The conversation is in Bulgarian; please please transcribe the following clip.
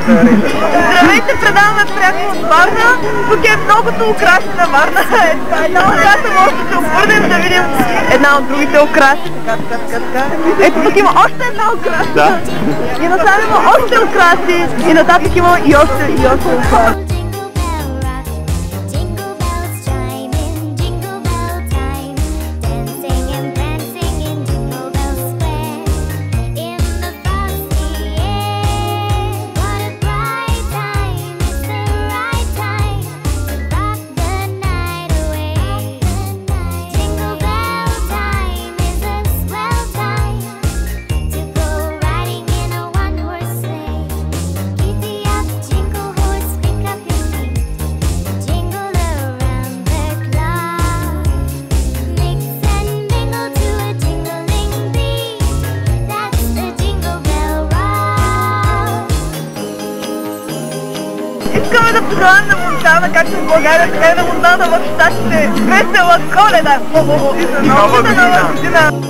Здравейте, предаваме пряко от Варна. Тук е многото украси на Варна. Една украса може да се обърнем да видим една от другите украси. Така. Ето тук има още една украса. Да. И насам има още украси. И нататък има и още украси. Искаме да пожелаем на Монтана, както в България, така и на Монтана в Щатите. Весела Коледа! И за Нова година!